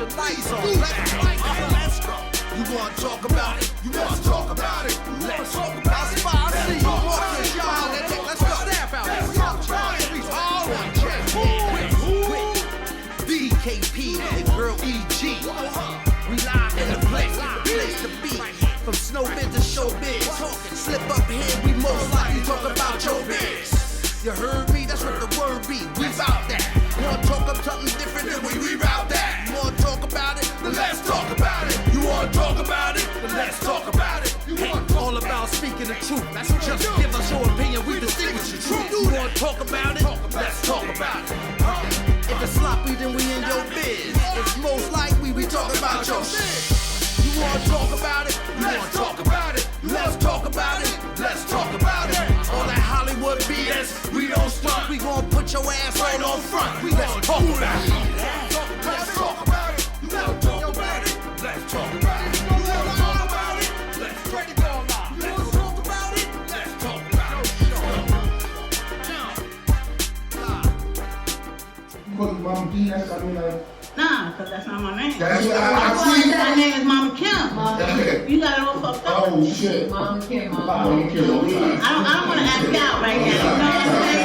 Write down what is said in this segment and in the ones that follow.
your lights on. Let's go. You wanna talk about it? You wanna talk about it? Let's talk about it. I see you walking, y'all. Let's go. Staff out. Let's talk about it. All on check. BKP and girl E.G. We live in the place to be. From Snowbin to Showbiz. Slip up here, we most likely talk about your biz. You heard me? That's what the word be. We bout that. Wanna talk about something different than we reroute that. You wanna talk about it? Then let's talk about it. You wanna talk about it? Then let's talk about it. You want all about speaking the truth. That's just give us your opinion. We distinguish the truth. You wanna talk about it? Let's talk about it. If it's sloppy, then we in your biz. It's most likely we talk about your shit. You wanna talk about it? You wanna talk about it? Let's talk about it. Let's talk about it. All that Hollywood BS, we don't stunt. We gon' put your ass right on front. Let's talk about it. Let's talk about it. Let's talk about it. Let's talk about it. You wanna talk about it? Let's talk about it. You wanna talk about it? Let's talk about it. Mama P, that's I mean like. Nah, because that's not my name. That's what I see. My name is Mama Kim. You got it all fucked up. Oh shit. Mama Kim. Mama Kim. I don't want to act out right now. You know what I'm saying?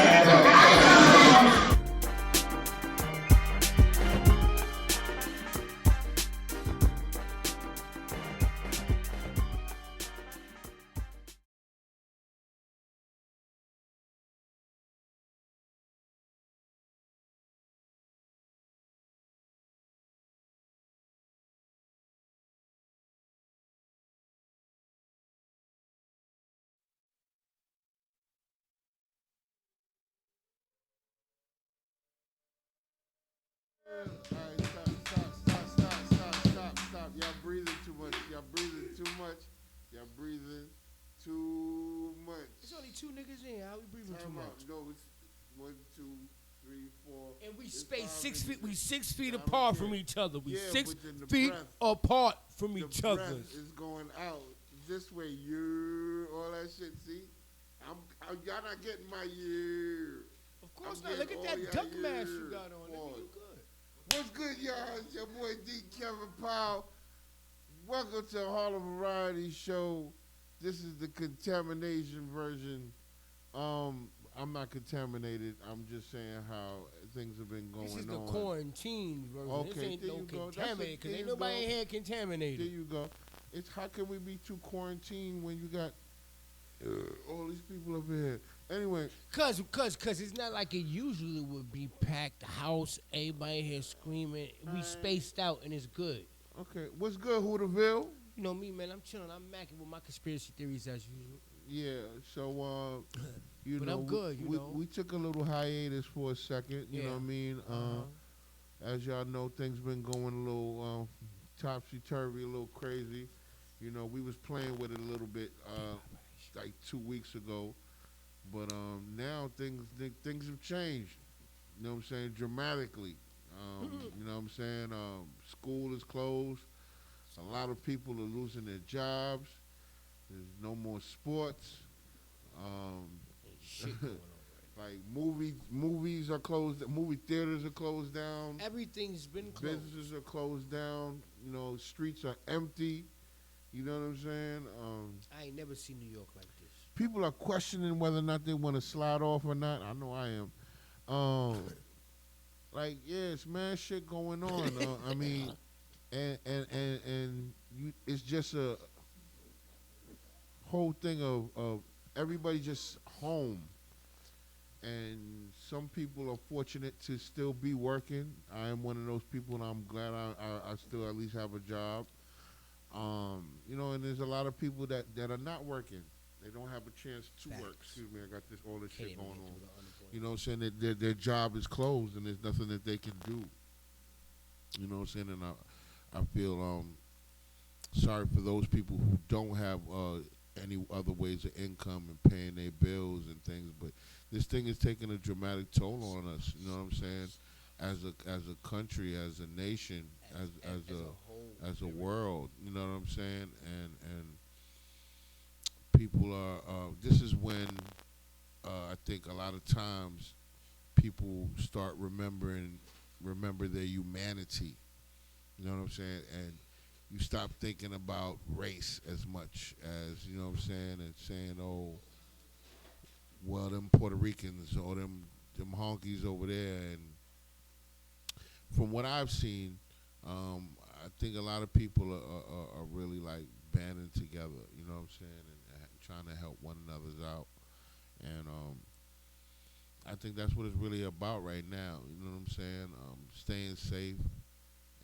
Alright, stop. Y'all breathing too much. Y'all breathing too much. It's only two niggas in. How we breathing too much? No, it's 1, 2, 3, 4. And we space 6 feet. We 6 feet apart from each other. We Yeah, 6 but then the feet breath- apart from The each breath other. is going out this way. All that shit. See, y'all not getting my year. Of course I'm not. Look getting at all that y'all duck mask year. you got on. Nigga, you good. What's good, y'all? It's your boy D. Kevin Powell. Welcome to Harlem Variety Show. This is the contamination version. I'm not contaminated. I'm just saying how things have been going on. This is the quarantine version. Okay, this ain't there no you go. contaminated because There ain't you nobody go. in here There contaminated. you go. It's how can we be too quarantined when you got all these people up here? Anyway. Cause it's not like it usually would be packed. The house, everybody here screaming. We spaced out and it's good. Okay. What's good, HooterVille? You know me, man. I'm chilling. I'm macking with my conspiracy theories as usual. Yeah. So you But know, I'm good. we took a little hiatus for a second. You know what I mean? As y'all know, things been going a little topsy-turvy, a little crazy. You know, we was playing with it a little bit like 2 weeks ago. But now things have changed. You know what I'm saying? Dramatically. You know what I'm saying? School is closed. A lot of people are losing their jobs. There's no more sports. Shit going on. Like movies are closed. Movie theaters are closed down. Everything's been closed. Businesses are closed down. You know, streets are empty. You know what I'm saying? I ain't never seen New York like this. People are questioning whether or not they want to slide off or not. I know I am. Like, yeah, it's mad shit going on. I mean, and it's just a whole thing of everybody just home. And some people are fortunate to still be working. I am one of those people, and I'm glad I still at least have a job. You know, and there's a lot of people that are not working. They don't have a chance to work. Excuse me, I got all this shit going on. You know what I'm saying? That their job is closed and there's nothing that they can do. You know what I'm saying? And I feel sorry for those people who don't have any other ways of income and paying their bills and things. But this thing is taking a dramatic toll on us. You know what I'm saying? As a country, as a nation, as a world. You know what I'm saying? And people are. This is when I think a lot of times people start remember their humanity. You know what I'm saying? And you stop thinking about race as much as, you know what I'm saying, and saying, oh, well, them Puerto Ricans or them honkies over there. And from what I've seen, I think a lot of people are really like banding together, you know what I'm saying, and trying to help one another out. And I think that's what it's really about right now. You know what I'm saying? Staying safe.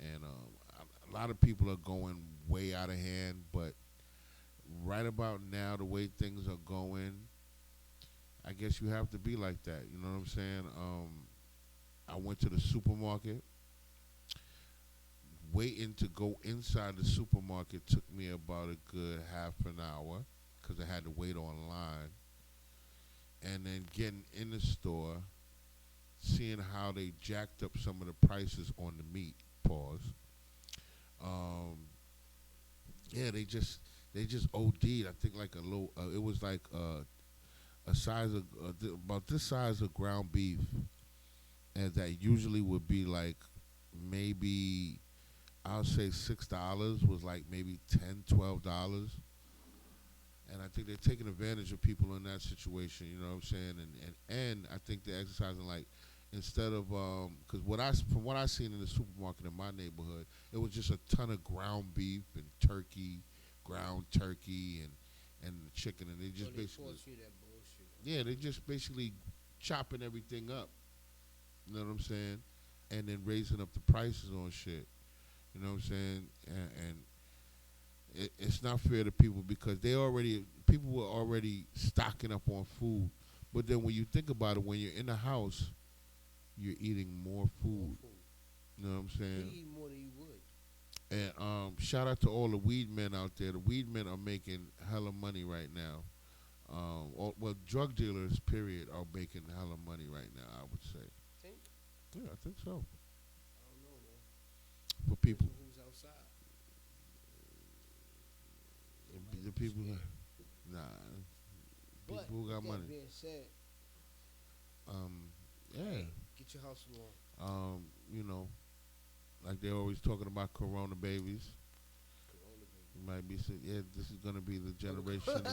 And a lot of people are going way out of hand, but right about now, the way things are going, I guess you have to be like that. You know what I'm saying? I went to the supermarket. Waiting to go inside the supermarket took me about a good half an hour because I had to wait online. And then getting in the store, seeing how they jacked up some of the prices on the meat. Pause. Yeah, they just OD'd. I think like a little. It was like a size of about this size of ground beef, and that usually would be like maybe I'll say $6 was like maybe $10, $12. And I think they're taking advantage of people in that situation. You know what I'm saying? And I think they're exercising like instead of because from what I seen in the supermarket in my neighborhood, it was just a ton of ground beef and turkey, ground turkey and chicken, and they just they basically force you that bullshit. yeah, they just basically chopping everything up. You know what I'm saying? And then raising up the prices on shit. You know what I'm saying? And it's not fair to people because people were already stocking up on food. But then when you think about it, when you're in the house, you're eating more food. You know what I'm saying? You eat more than you would. And shout out to all the weed men out there. The weed men are making hella money right now. Well, drug dealers, period, are making hella money right now, I would say. Think? Yeah, I think so. I don't know, man. For people. Who's outside? The people, nah, people But who got with money. that being said, Yeah. get your house along. You know, like they're always talking about Corona babies. Corona baby. It might be, yeah, this is gonna be the generation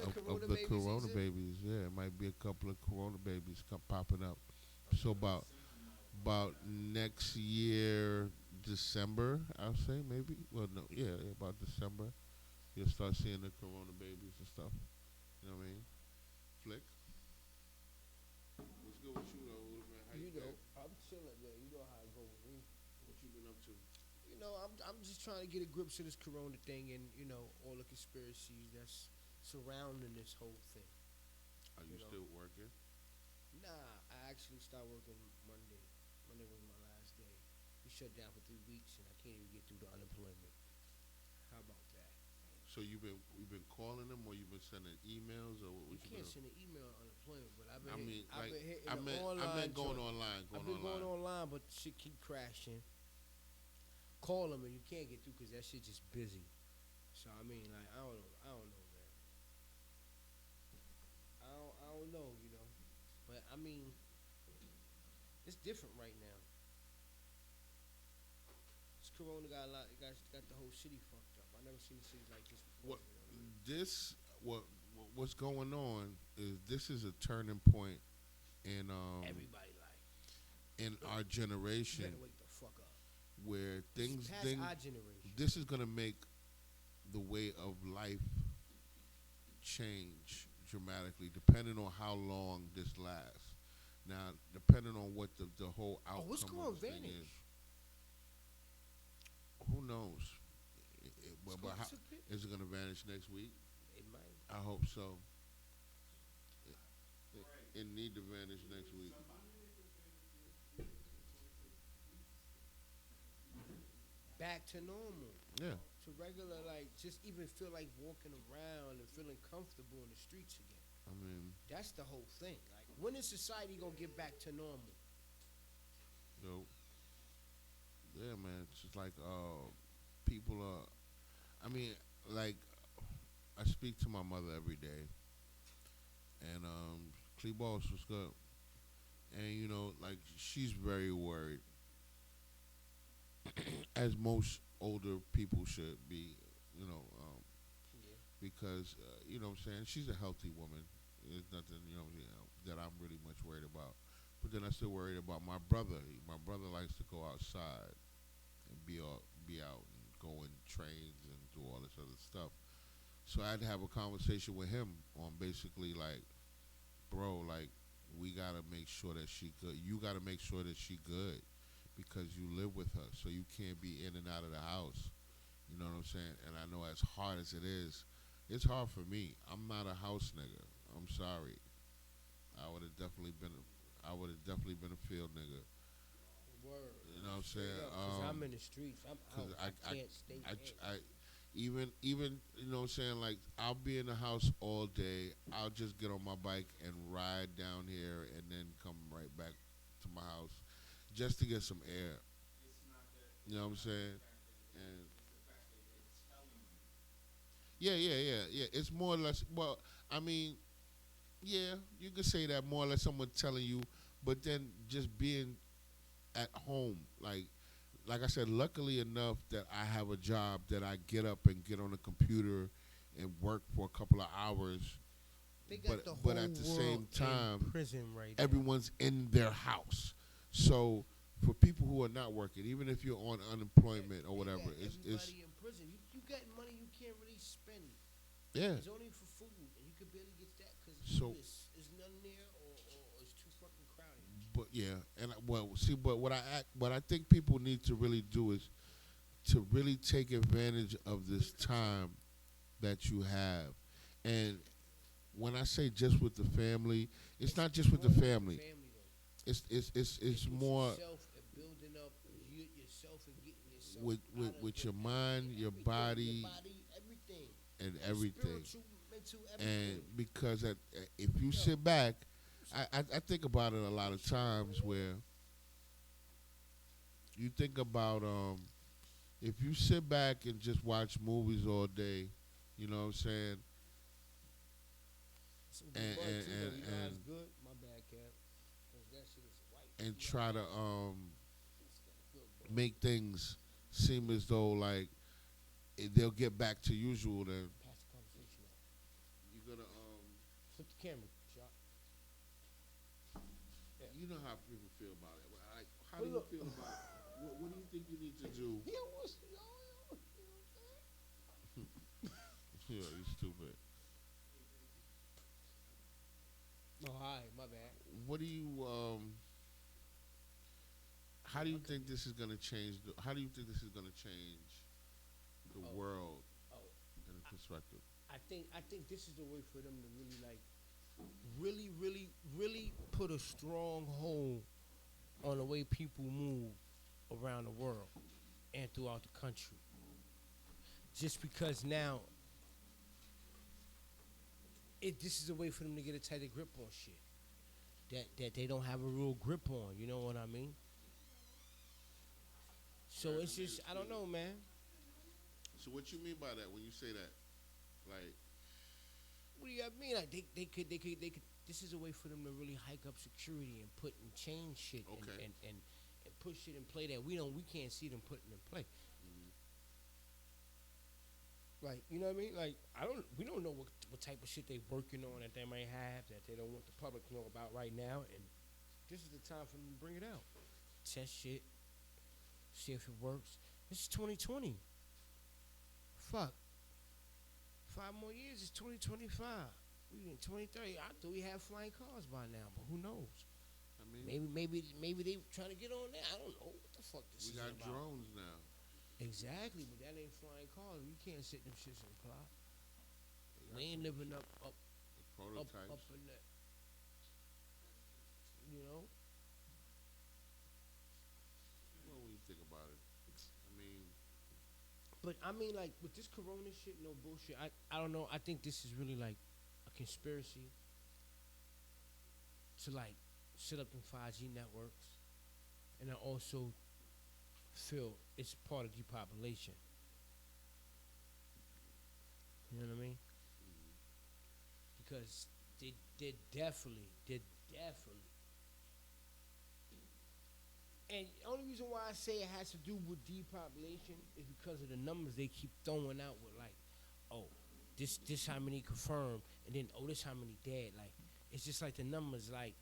of the Corona babies. Yeah, it might be a couple of Corona babies popping up. So about next year, December, I'll say maybe. Well, no, yeah, about December. You'll start seeing the Corona babies and stuff. You know what I mean? Flick. What's good with you though, man? How you been? I'm chilling, man. You know how it go with me. What you been up to? You know, I'm just trying to get a grip to this Corona thing and all the conspiracies that's surrounding this whole thing. Are you still working? Nah, I actually started working Monday. Monday was my last day. We shut down for 3 weeks and I can't even get through the unemployment. How about that? So you've been calling them, or you've been sending emails, or what? You You can't been? send an email on unemployment, but I've been I mean, I've been hitting I the meant online going joint. online. I've been going online, but shit keep crashing. Call them and you can't get through because that shit just busy. So I mean, like I don't know, man. I don't know, but I mean, it's different right now. This Corona got the whole city fucked up. I never seen a city like this before. What's going on is this is a turning point in Everybody like in our generation better wake the fuck up. where It's past our generation. this is gonna make the way of life change dramatically, depending on how long this lasts. Now, depending on what the whole outcome what's going of this thing vanish? is, who knows? But how, is it gonna vanish next week? It might. I hope so. It need to vanish next week. Back to normal. Yeah. To regular, like, just even feel like walking around and feeling comfortable in the streets again. I mean, That's the whole thing. Like, when is society gonna get back to normal? yo, yeah, man. It's just like people are. I mean, like, I speak to my mother every day, and Clee Boss was good, and like she's very worried. as most older people should be, you know, Yeah. because you know what I'm saying, she's a healthy woman. There's nothing, that I'm really much worried about. But then I still worried about my brother. My brother likes to go outside and be out and go in trains and do all this other stuff. So I had to have a conversation with him on basically like, bro, like we gotta make sure that she good. You gotta make sure that she good because you live with her, so you can't be in and out of the house. You know what I'm saying? And I know as hard as it is, it's hard for me. I'm not a house nigga. I'm sorry. I would have definitely been. A field nigga. Word. You know what I'm saying? Because I'm in the streets. I'm out. I can't stay in. Even you know what I'm saying, like I'll be in the house all day. I'll just get on my bike and ride down here and then come right back to my house just to get some air. You know what I'm saying? And yeah. It's more or less, well, I mean, yeah, you could say that more or less someone telling you, but then just being at home, like I said, luckily enough that I have a job that I get up and get on the computer and work for a couple of hours. They got the But whole at the world same time, in prison right now. everyone's in their house. So for people who are not working, even if you're on unemployment or whatever, Everybody it's in prison. You got money you can't really spend. yeah. It's only for food, and you could barely get that because So- there's none there or it's too fucking crowded. But yeah, and but what I think people need to really do is to really take advantage of this time that you have. And when I say just with the family, it's not just with the family. It's more Yourself and building up yourself and getting yourself with your mind, your body, everything. and everything. Spiritual, mental, everything. And because if you sit back, I think about it a lot of times where you think about if you sit back and just watch movies all day, you know what I'm saying, Some and- good bud, too, and- though. You know and- it's good. My bad, Cap. 'Cause that shit is white. and try to It's that good bud. make things seem as though like they'll get back to usual. Then Pass the conversation out. you're gonna Flip the camera, shot. you know how people feel about it. Like, how do you Look. feel about it? What do you think you need to do? Yo, what's Yeah, you stupid. Oh, hi, my bad. What do you how do you think this is gonna change? How do you think this is gonna change the world Oh, in a perspective? I think this is the way for them to really like, really put a strong hold on the way people move around the world and throughout the country. Just because now, this is a way for them to get a tighter grip on shit that they don't have a real grip on. You know what I mean? So it's just, I don't know, man. So what you mean by that when you say that? Like, What do you mean? Like they could. This is a way for them to really hike up security and put and change shit Okay. and put shit in play that we can't see them putting in play. Like, you know what I mean? Like, we don't know what type of shit they working on that they may have that they don't want the public to know about right now, and this is the time for them to bring it out. Test shit, see if it works. This is 2020. Fuck. 5 more years is 2025. We in 2030. I thought we had flying cars by now, but who knows? I mean, Maybe they trying to get on there. I don't know what the fuck this we is got about. drones now. Exactly, but that ain't flying cars. We can't sit them shits and fly. We ain't living up Prototypes. in that. You know? Well, when you think about it, I mean, But I mean, like, with this corona shit, no bullshit. I don't know. I think this is really like a conspiracy to like set up them 5G networks, and I also feel it's part of depopulation. You know what I mean? Because they're definitely And the only reason why I say it has to do with depopulation is because of the numbers they keep throwing out with like, oh, this how many confirmed, and then oh, this how many dead. Like, it's just like the numbers, like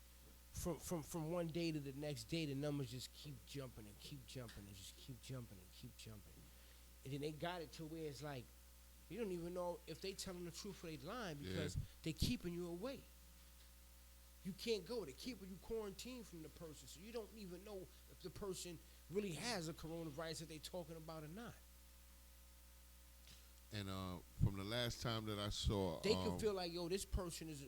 from one day to the next day, the numbers just keep jumping and keep jumping and just keep jumping and keep jumping. And then they got it to where it's like, you don't even know if they telling the truth or they lying because they keeping you away. You can't go. They're keeping you quarantined from the person, so you don't even know if the person really has a coronavirus that they talking about or not. And from the last time that I saw, They can feel like, yo, this person is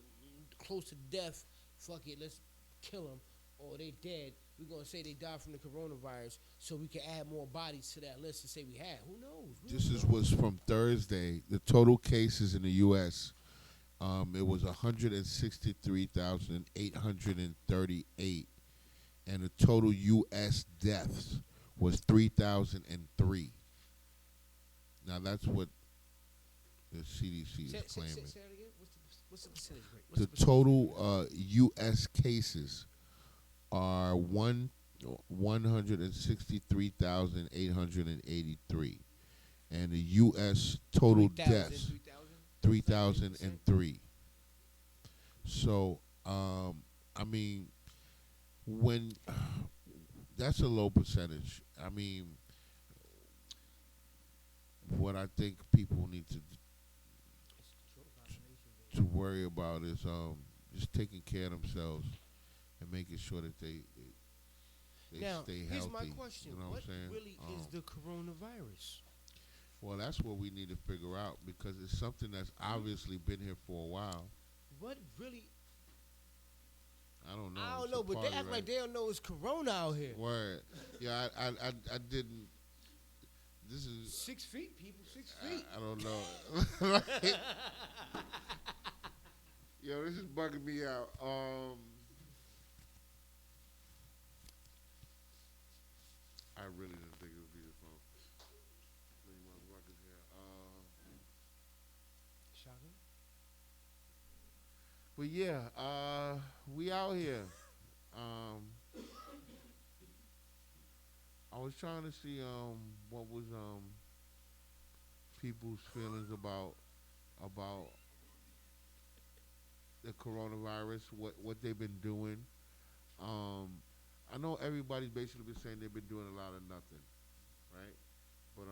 close to death. Fuck it, let's kill them. Or they dead. We're going to say they died from the coronavirus so we can add more bodies to that list and say we had. Who knows? this was from Thursday. The total cases in the U.S., it was 163,838. And the total U.S. deaths was 3,003. Now, that's what the CDC is claiming. Say that again. What's the percentage rate? The total U.S. cases are 163,883, and the U.S. total deaths 3,003. So, I mean, when that's a low percentage. I mean, what I think people need to worry about is just taking care of themselves and making sure that they now, stay healthy. Here's my question. You know what I'm saying? really is the coronavirus? Well, that's what we need to figure out because it's something that's obviously been here for a while. What really? I don't know. I don't It's know, a but they party, act right? like they don't know it's corona out here. Word. Yeah, I didn't. This is 6 feet, people. 6 feet. I don't know. Yo, this is bugging me out. I really didn't think it would be the phone. Many motherfuckers here. Shocking. But yeah, we out here. I was trying to see what was people's feelings about the coronavirus, what they've been doing. I know everybody's basically been saying they've been doing a lot of nothing, right? But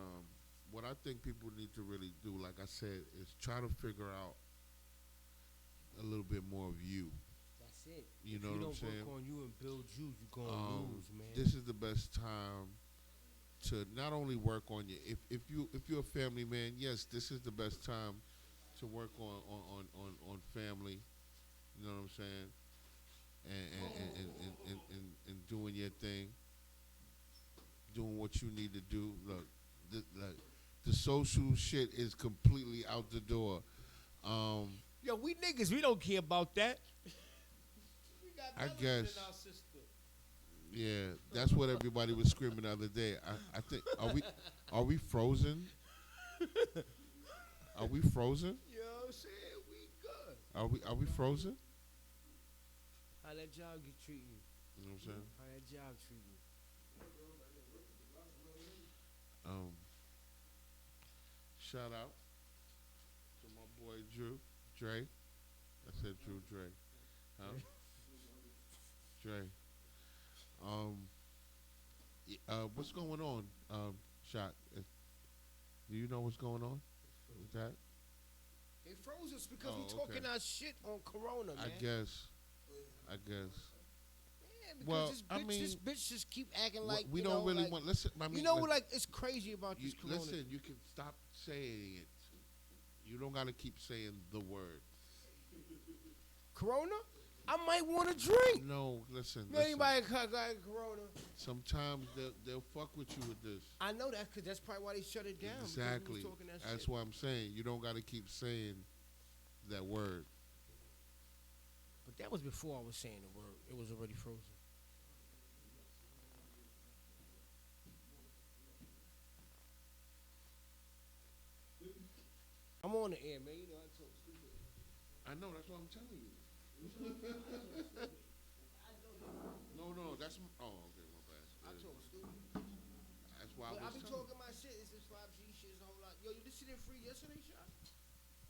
what I think people need to really do, like I said, is try to figure out a little bit more of you. That's it. You if know you what I'm don't saying? work on you and build you, you're gonna lose, man. This is the best time to not only work on you. If you're a family man, yes, this is the best time to work on family. You know what I'm saying? And doing your thing, doing what you need to do. Look, the social shit is completely out the door. Yo, we niggas, we don't care about that. We got I melanin guess. in our system. Yeah, that's what everybody was screaming the other day. I think are we frozen? Are we frozen? You know what I'm saying? We good. Are we frozen? How that job get treat you? You know what I'm saying? How that job treat you? Shout out to my boy Dre. I said Drew Dre. Huh? Dre. What's going on? Shot. Do you know what's going on with that? They froze us because Oh, we talking okay. our shit on Corona, man. I guess. Yeah, because Well, this bitch just keep acting like we you don't know, really like, want. Listen, I mean, you know what? Like it's crazy about this Corona. listen. You can stop saying it. You don't gotta keep saying the word. Corona? I might want to drink. No, listen. Anybody got Corona? Sometimes they'll fuck with you with this. I know that because that's probably why they shut it down. because we was Exactly. talking that That's shit. what I'm saying. You don't gotta keep saying that word. But that was before I was saying the word. It was already frozen. I'm on the air, man. You know I talk stupid. I know. That's what I'm telling you. No, that's. Oh, okay, my bad. talk stupid. That's why But I I be was talking my shit. It's this 5G shit is a whole lot. Yo, this shit didn't free yesterday, shot?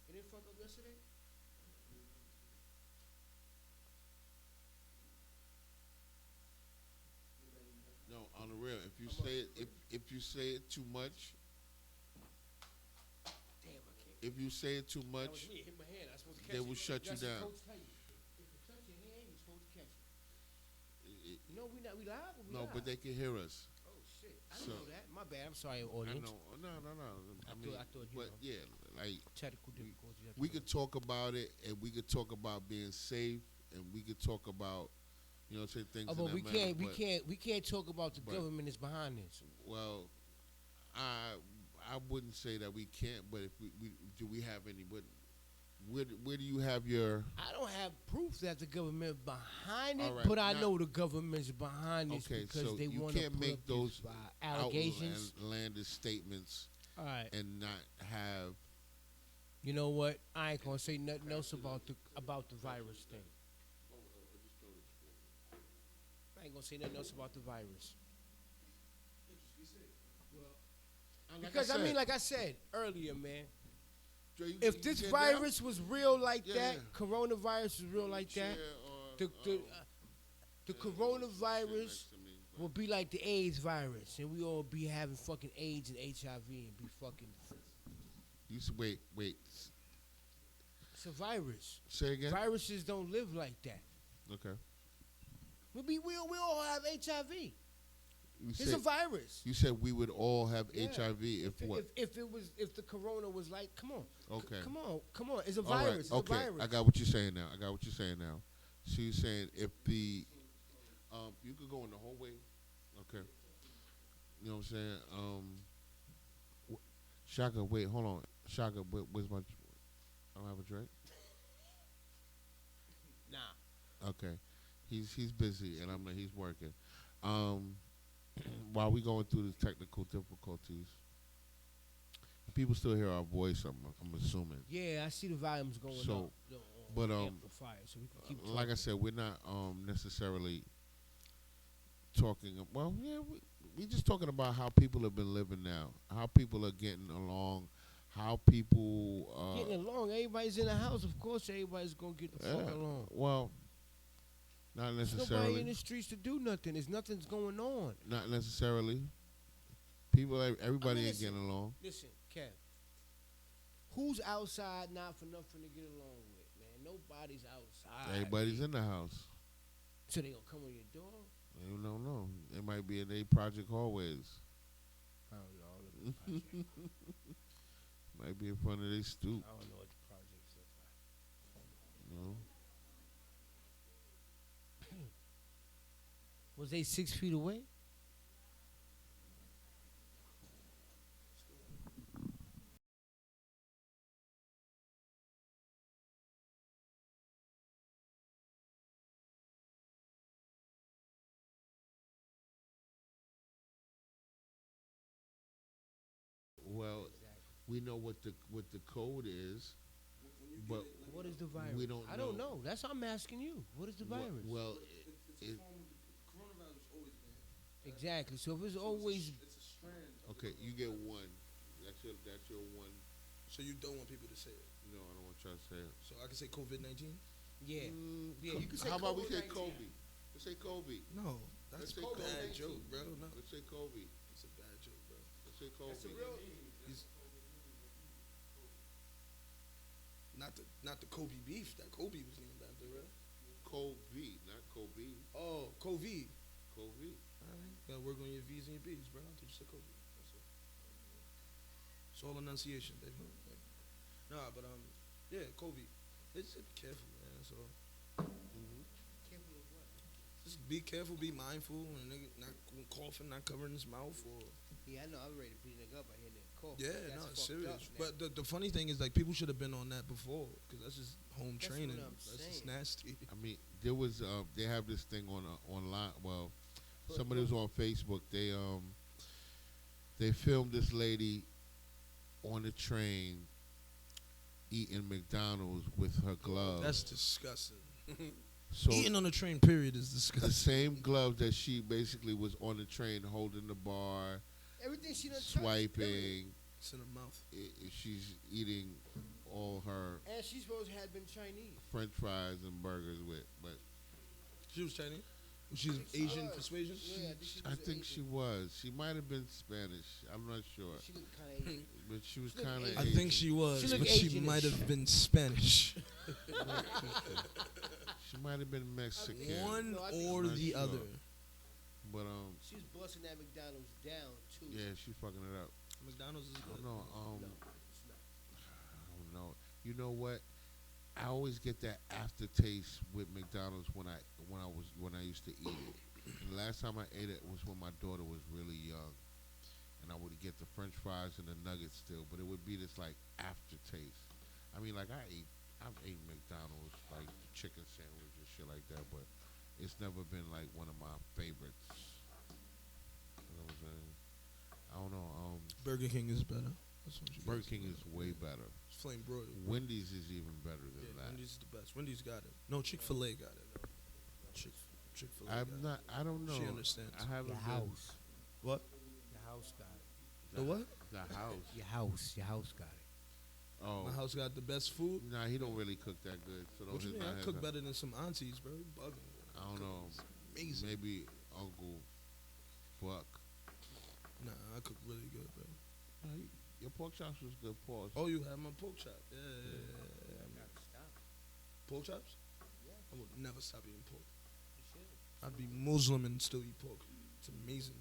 It didn't fuck up yesterday? No, on the real. If you say it too much, Damn, I can't. if you say it too That much, was me. It hit my hand. I was supposed to catch they it. will shut you That's what down. coach tell you. If you touch your hand, you're supposed to catch it. You know, we live. Or we no, live? but they can hear us. Oh shit! I So- didn't know that. My bad. I'm sorry, I audience. know. No. I thought you but know. yeah, like Technical difficulties. we could talk about it, and we could talk about being safe, and we could talk about, say things. Oh, in but that we manner, can't. We can't talk about the but- government is behind this. Well, I wouldn't say that we can't, but if we do, we have any? But where do you have your? I don't have proof that the government behind it, All right, but I now- know the government's behind this Okay, because so they you want to can't put make up those this, allegations. outlandish statements All right, and not have. you know what? I ain't gonna say nothing else about the virus thing. I ain't gonna say nothing else about the virus. Because I mean, like I said earlier, man, if this virus was real like Yeah, that, yeah. coronavirus was real like that, the coronavirus will be like the AIDS virus, and we all be having fucking AIDS and HIV and be fucking. Wait. It's a virus. Say again. Viruses don't live like that. Okay. We all have HIV. You It's a said, virus. you said we would all have Yeah. HIV if what? If the corona was like, come on. Okay. Come on. It's a All right, virus. It's okay, a virus. I got what you're saying now. So you're saying if the, you could go in the hallway, okay. You know what I'm saying? Shaka, wait, hold on. Shaka, where's my? I don't have a drink. Nah. Okay, he's busy and he's working. While we going through the technical difficulties, people still hear our voice. I'm assuming. Yeah, I see the volumes going So, up. but, amplifier, so we can keep talking. Like I said, we're not necessarily talking. Well, yeah, we just talking about how people have been living now, how people are getting along, how people getting along. Everybody's in the house. Of course, everybody's gonna get the fuck along. Well, not There's necessarily. nobody in the streets to do nothing. There's nothing's going on. Not necessarily. Everybody ain't getting along. Listen, Kev. Who's outside not for nothing to get along with, man? Nobody's outside. Everybody's in the house. So they gonna come on your door? You don't know. They might be in their project hallways. I don't know. Look at the project. Might be in front of their stoop. I don't know what the projects look like. You know. Was they 6 feet away? Well, we know what the code is, but What is the virus? we don't I don't know. know. That's what I'm asking you. What is the virus? Well, Coronavirus always been. Exactly. So if it's always It's a strand. okay, you get one. That's your one. So you don't want people to say it. No, I don't want to try to say it. So I can say COVID-19. yeah. Yeah, you can say How about we say COVID-19. Kobe? Let's say Kobe. No, that's Let's a say bad COVID-19. joke, bro. No, Let's say Kobe. it's a bad joke, bro. Let's say Kobe. Not the Kobe beef. That Kobe was named after, bro. Kobe, not Kobe. Oh, Kobe. Kobe. Alright, gotta work on your V's and your B's, bro. I thought you said Kobe. That's it. It's all enunciation, baby. Like, nah, but yeah, Kobe. Just be careful, man. So Careful of what? just be careful, be mindful, and nigga not coughing, not covering his mouth, or Yeah, I know. I'm ready to beat a nigga up. I hear that cough. yeah, That's no, fucked it's serious. up, man. But the funny thing is, like, people should have been on that before, because that's just home That's training. what I'm That's just saying. nasty. I mean, there was they have this thing on online. Well, somebody was on Facebook. They filmed this lady on the train eating McDonald's with her gloves. That's disgusting. So Eating on the train, period, is the disgusting. same glove that she basically was on the train holding the bar, Everything she done touched, swiping. It's in her mouth. She's eating all her and she's supposed to have been Chinese. French fries and burgers with, but She was Chinese. She's Asian persuasion. Yeah, I think she was. She might have been Spanish. I'm not sure, She looked kind of Asian. but she was She looked kind of. Asian. I think she was, She looked but she Asian-ish. might have been Spanish. She might have been Mexican. One No, I think or I'm not the sure. other. But She was busting that McDonald's down too. yeah, she's fucking it up. McDonald's is I good. don't know. No, it's not. I don't know. You know what? I always get that aftertaste with McDonald's when I used to eat it. And the last time I ate it was when my daughter was really young, and I would get the French fries and the nuggets still, but it would be this like aftertaste. I mean, like I've eaten McDonald's like chicken sandwich and shit like that, but it's never been like one of my favorites. You know what I'm saying? I don't know. Burger King is better. That's what you Burger guys King know. is way better. It's flame broiled. Wendy's is even better than Yeah, that. Wendy's is the best. Wendy's got it. No, Chick-fil-A got it. Chick-fil-A. I'm got not. I don't know. She understands. I haven't Your been- house. What? Your house got it. The what? The house. Your house got it. Oh, My house got the best food. nah, he don't really cook that good. So don't What you hit mean? my I head cook up. better than some aunties, bro. You bugging. I don't know. Amazing. Maybe Uncle Buck. Nah, I cook really good, bro. Your pork chops was good. Pause. Oh, you have my pork chop. Yeah. Pork chops? Yeah. I would never stop eating pork. You should. I'd be Muslim and still eat pork. It's amazing.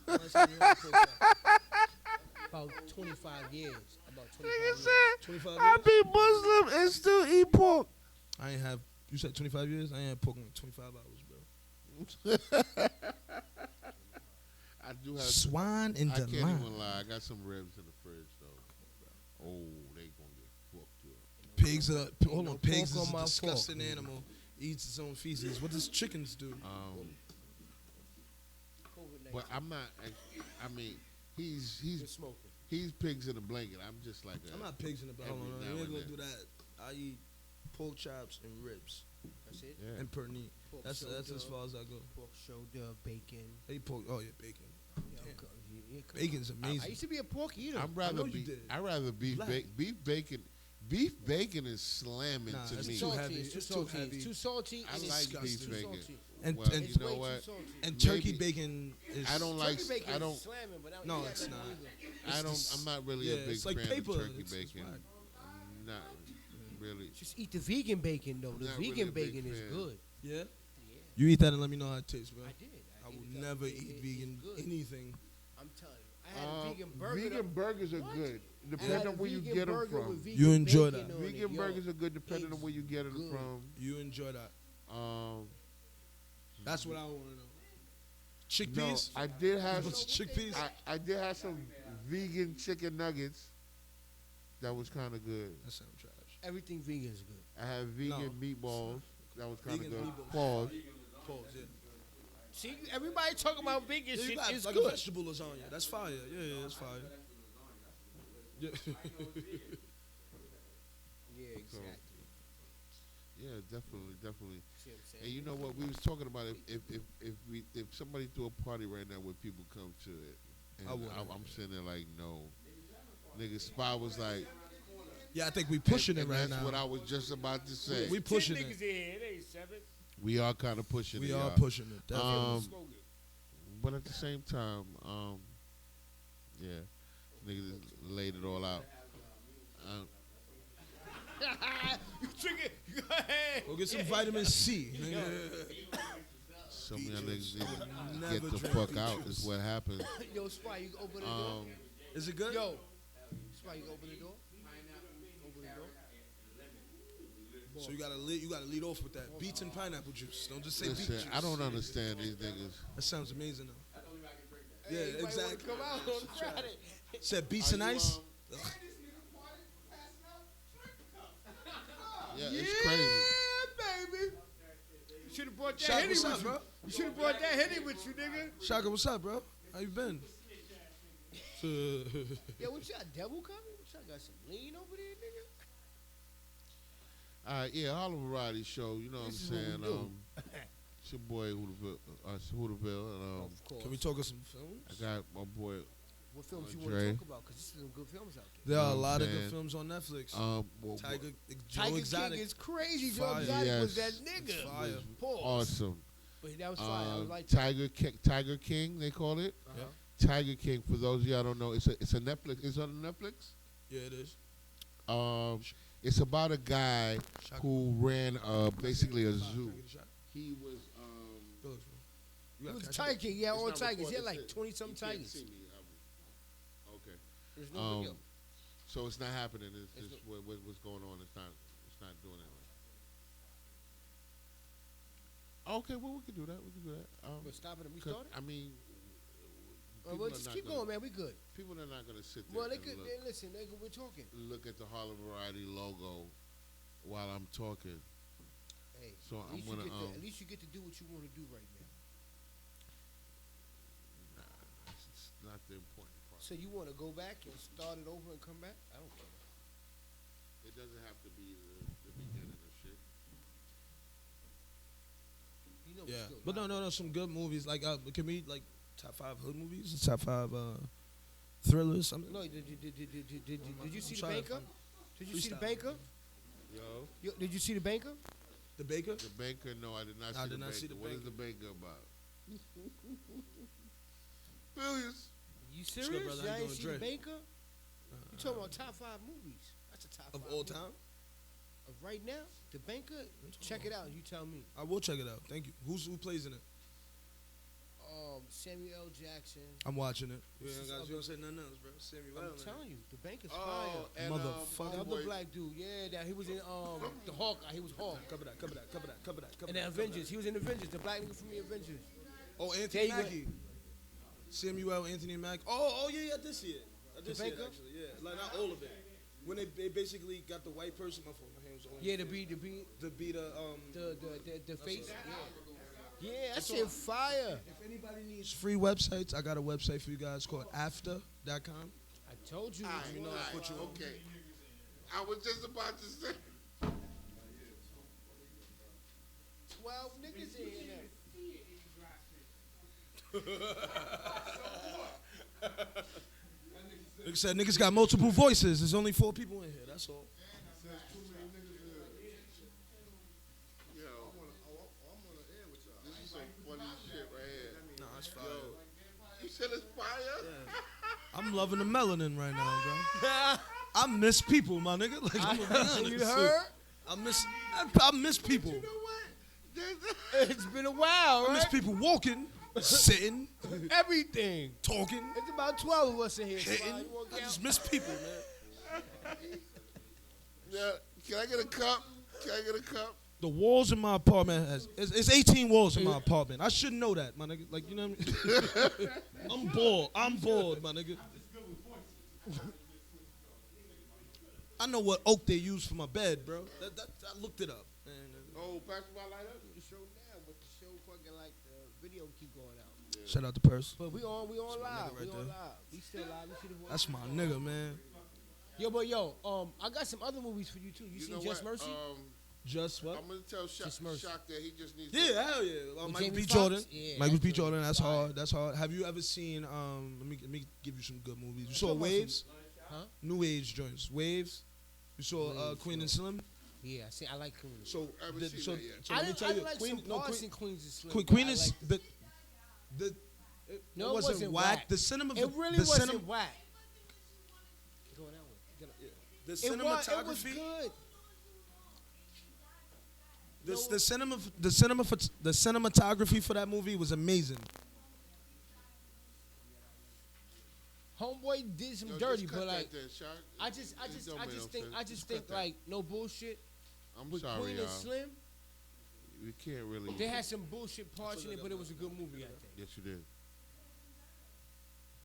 Last time you had pork chop? About 25 years. About 25 Nigga years. said, 25 I years? be Muslim and still eat pork. I ain't have. You said 25 years? I ain't had pork in 25 hours, bro. I do have. Swine and I can't delight. even lie. I got some ribs in the fridge though. Oh, they gonna get fucked up. Pigs are. Hold no on. Pigs pork is on my a disgusting fork. animal. Eats its own feces. What does chickens do? COVID-19. But I'm not. I mean, he's Quit smoking. he's pigs in a blanket. I'm just like a. I'm not pigs in the back. Every Hold on. now You ain't and gonna then. do that. I eat pork chops and ribs That's it. Yeah. and pernil. Pork That's shoulder, as far as I go. pork shoulder, bacon. I eat pork. Oh yeah, bacon. Yeah, Damn. come- yeah, come Bacon's on. I amazing. used to be a pork eater. I'm rather know you be. did. I rather beef Black. beef bacon. Beef bacon is slamming Nah, to it's me. too salty. heavy. It's too It's too salty. heavy. It's too salty. I and it's like beef too bacon. salty. And Well, and, you It's know way what? too salty. and turkey Maybe- bacon is. I don't like. Turkey bacon I don't. is slamming, but No, yeah, it's no not. either. I don't. this- I'm not really yeah, a big it's like fan paper. of turkey It's bacon. whack. Not really. Just eat the vegan bacon though. The Not really vegan a big bacon is fan. good. Yeah. Yeah, You eat that and let me know how it tastes, bro. I did. I ate will it. never It- eat it's vegan good. anything. I'm telling you, I had a vegan burger. Vegan burgers are What? good, I had depending a on where you vegan get them burger from. with vegan You enjoy bacon that. on it, Vegan yo. burgers are good depending on where you get them good. from. You enjoy that. Um, That's what I want to know. no, Chickpeas? I did have. What's chickpeas? I did have some vegan chicken nuggets. That was kind of good. That sounds trash. Everything vegan is good. I had vegan meatballs. That was kind of Vegan good. meatballs. Pause. Pause, yeah. See, everybody talking about vegan Yeah, you shit got is like a good. vegetable lasagna. That's fire. Yeah, that's fire. Yeah. Yeah, exactly. Yeah, definitely. See what I'm saying? And you know what? We was talking about if somebody threw a party right now where people come to it, and I wouldn't. I'm sitting there like, no. Nigga, Spy was like, Yeah, I think we pushing and it right that's now. what I was just about to say. We pushing 10 it. niggas in here. It ain't 7. We are kind of pushing We it. are y'all. pushing it. Definitely. Um, But at the same time, yeah, niggas laid it all out. You drink it. Go ahead. Go get some vitamin C. nigga. Some of y'all niggas need to Never get the drink fuck beet out. juice. Is what happened. Yo, Spy, you can open the door. Is it good? Yo, Spy, you can open the door. Open the door. So you gotta lead off with that beets and pineapple juice. Don't just say beet Listen, juice. I don't understand these niggas. That sounds amazing though. Yeah, Hey, you might wanna exactly. Come out on Friday. Said beets and ice. Yeah, it's crazy. Yeah, baby. You should have brought that Shaq, Henny what's with up, you. bro? You should have brought that Henny with you, nigga. Shaka, what's up, bro? How you been? Yo, what y'all devil coming? What y'all got some lean over there, nigga? All right, yeah, Harlem Variety Show. You know what I'm This is what we saying? do. It's your boy Hooterville. And, Of course. Can we talk of some films? I got my boy. What films you Dre. want to talk about? Because there's some good films out there. There are a know what lot I'm of good saying? films on Netflix. Well, Tiger, Joe Tiger Exotic. King is crazy. Joe Fire. Exotic was Yes. that nigga. Fire. Pause. awesome. But that was fire. I was like that. Tiger King, they call it. Uh-huh. Tiger King. For those of y'all don't know, it's a Netflix. It's on Netflix. Yeah, it is. It's about a guy Shot. who ran basically a zoo. Can I get a shot? He was Fellas, bro. You It gotta was catch Tiger up. King. Yeah, It's all not tigers. He had recorded. like 20-something You can't tigers. see me. Okay. There's no video. So it's not happening. It's It's just what's going on. It's not doing it. Okay, well we can do that. But stop it and 'cause, restart it? I mean, Well, people are just not keep gonna- going, man. We good. People are not going to sit there Well, they and could. Listen, we're talking. look at the Harlem Variety logo while I'm talking. Hey, So at I'm least, gonna, at least you get to do what you want to do right now. It's not the important part. So you want to go back and start it over and come back? I don't care. It doesn't have to be the beginning of shit. You know, Yeah, still but live. no, some good movies. Like, can we like top 5 hood movies? Top 5 thrillers. Something. No, did you see the trying to banker? find- Did you see the Freestyle. banker? Yo, Did you see the banker? The Baker. the banker. No, I did not see I the did not banker. see The What is Banker. the banker about? Billions. You good, serious? brother. How Y'all you ain't doing, see Dre? the banker? You talking about top 5 movies? That's a top Of 5 all movie. time. Of right now, the banker. Check it out. You tell me. I will check it out. Thank you. Who plays in it? Samuel L. Jackson. I'm watching it. You This is don't say nothing else, bro. Samuel I'm L. telling you, the banker's Oh, fire. and Motherfucker. The my other boy- black dude, yeah, that he was in the Hawkeye. He was Hawk. Cover that. And the Avengers. He was in Avengers. The black nigga from the Avengers. Oh, There Anthony you go. Mackie. Samuel Anthony Mackie. Oh yeah, I did see it. I did see it Baker? actually. Yeah, like not all of it. When they basically got the white person. My phone. My hand was on. Yeah, to be the face. Yeah, that It's shit on. fire. If anybody needs free websites, I got a website for you guys called after.com. I told you. Aight, know, aight, put you on. okay. I was just about to say. 12 niggas in here. Nigga said niggas got multiple voices. There's only 4 people in here. That's all. Yo, this is some funny shit right here. Nah, it's fire. You said it's fire? I'm loving the melanin right now, bro. I miss people, my nigga. Like I'm gonna be honest. You heard? I miss people. You know what? It's been a while, I miss right? people walking, sitting, Everything. talking, It's about 12 of us in here. hitting. Somebody, you want I to just count? miss people, man. Yeah. Can I get a cup? Can I get a cup? The walls in my apartment it's 18 walls in my apartment. I should know that, my nigga. Like, you know what I mean? I'm bored, my nigga. I know what oak they use for my bed, bro. I looked it up. Oh, pass my light up. The show now, but the show fucking like the video keep going out. Shout out to Purse. But we on my live. nigga right We on there. live. We still live. We see the voice. That's my nigga, man. Yo, I got some other movies for you too. You seen Just Mercy? Just what? I'm gonna tell Just Mercy. Shock that he just needs. Yeah, hell yeah. With Michael Jamie B. Foxx? Jordan. Yeah, Michael B. that's Jordan. That's fire. hard. That's hard. Have you ever seen? Let me give you some good movies. You saw Talk about Waves? Huh? New Age joints. Waves. You saw Waves, Queen no. and Slim. Yeah, I like Queen. So, I haven't the, seen so, that yet. so I let me tell you, like Queen. some No, parts Queen. in Queens is Slim. Queen, but Queen I is like- it No, it wasn't wasn't whack. whack. The cinema. It really the wasn't cinema, whack. Go that way. The It was cinematography. good. The cinematography for that movie was amazing. Homeboy did some Yo, dirty, just cut but that like then, Shock. I just don't make no think sense. Just cut that. like no bullshit. I'm With sorry, Queen y'all. and Slim, We can't really. they had some bullshit parts in it, but it was a good movie. I think. Yes, you did.